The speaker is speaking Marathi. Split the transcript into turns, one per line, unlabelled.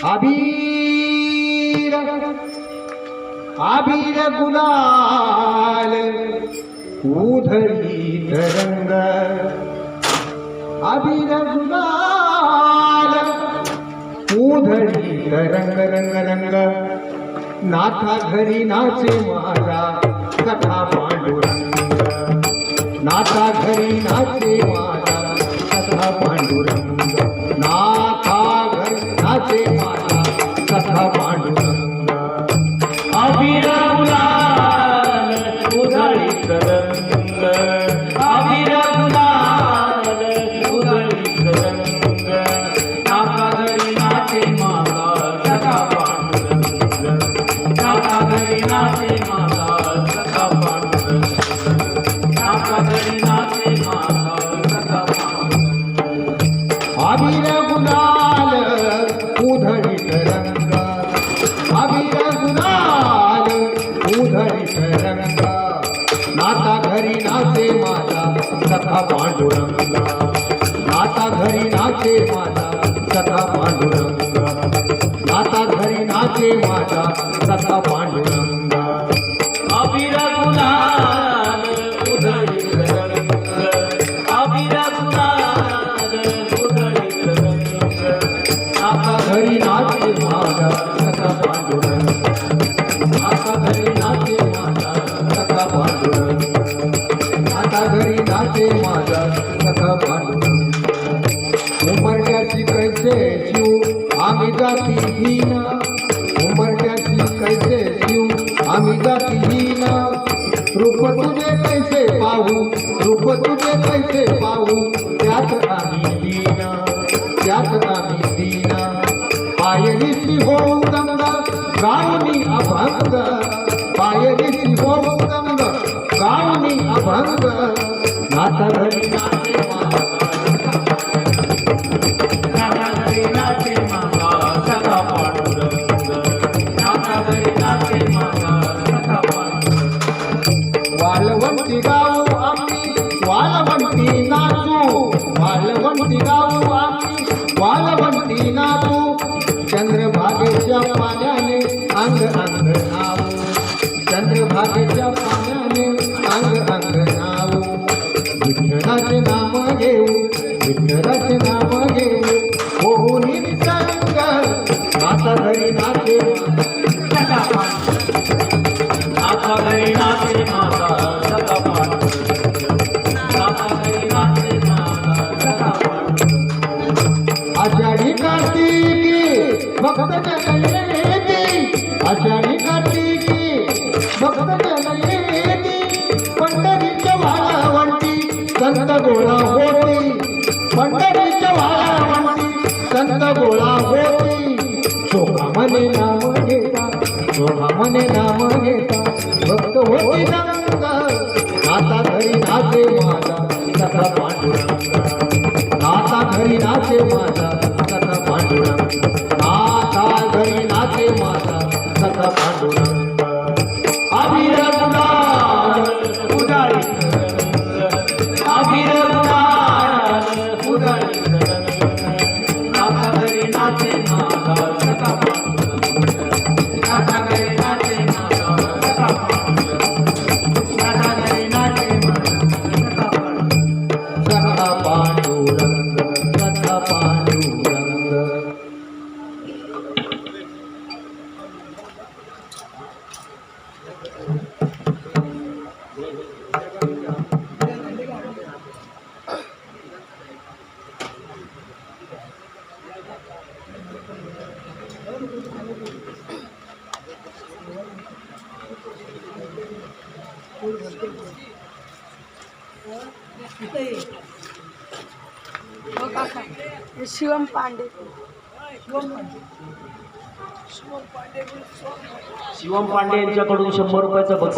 अबीर अबीर गुलाल उधळीत रंग अबीर गुलाल उधळीत रंग रंग रंग नाथा घरी नाचे माझा सखा पांडुरंग नाथा घरी नाचे माझा सखा पांडुरंग नाथा घरी नाचे माझा सखा पांडुरंग
अबीर गुलाल उधळीत रंग अबीर गुलाल उधळीत रंग नाथा घरी नाचे माझा सखा पांडुरंग नाथा घरी नाचे माझा सखा पांडुरंग नाथा घरी नाचे माझा सखा पांडुरंग
अबीर गुलाल उधळीत रंग अबीर गुलाल उधळीत रंग नाथा घरी नाचे माझा सखा पांडुरंग नाथा घरी नाचे माझा सखा पांडुरंग नाथा घरी नाचे माझा सखा पांडुरंग
अबीर गुलाल उधळीत रंग अबीर गुलाल उधळीत रंग
नाथा घरी नाचे माझा सखा पांडुरंग नाथा घरी नाचे माझा सखा पांडुरंग नाथा घरी नाचे माझा सखा पांडुरंग उमरट्याची कैसे जीव आम्ही जाती हीन उमरट्याची कैसे जीव आम्ही जाती हीन रूप तुझे कैसे पाहू रूप तुझे कैसे पाहू त्यात आम्ही दीन त्यात आम्ही दीन पायरीची होऊ दंग गाऊनी अभंग पायरीची होऊ दंग गाऊनी अभंग नाथा घरी नाचे माझा
नाथा घरी नाचे माझा सखा पांडुरंग नाथा घरी नाचे माझा सखा पांडुरंग
वालवंती गाऊ आम्ही वालवंती नाचू वालवंती गाऊ आम्ही वालवंती नाचू चंद्रभागेच्या पाण्याने अंग अंग नावू चंद्रभागेच्या पाण्याने अंग अंग नावू विठ्ठलाचे नाम घेऊ विठ्ठलाचे नाम घेऊ होऊन निसंग नाथा घरी नाचे
सखा पांडुरंग नाथा घरी नाचे माझा सखा पांडुरंग नाथा घरी नाचे माझा सखा पांडुरंग
आषाढी कार्तिकी भक्त जन येती आषाढी कार्तिकी भक्त जन येती पंढरीच्या वाळवंटी संत गोळा होती पंढरीच्या वाळवंटी संत गोळा होती शोभा मने नाम घेता शोभा मने नाम घेता भक्त होती रंग नाथा घरी नाचे माझा सखा पांडुरंग नाथा घरी नाचे माझा सखा पांडुरंग नाथा घरी नाचे माझा सखा पांडुरंग
अबीर गुलाल उधळीत रंग अबीर गुलाल उधळीत रंग नाथा घरी नाचे माझा सखा पांडुरंग नाथा घरी नाचे माझा सखा पांडुरंग नाथा घरी नाचे माझा सखा पांडुरंग
सखा पांडुरंग सखा पांडुरंग
शिवम पांडे
शिवम पांडे यांच्याकडून 100 रुपयाचं बक्षीस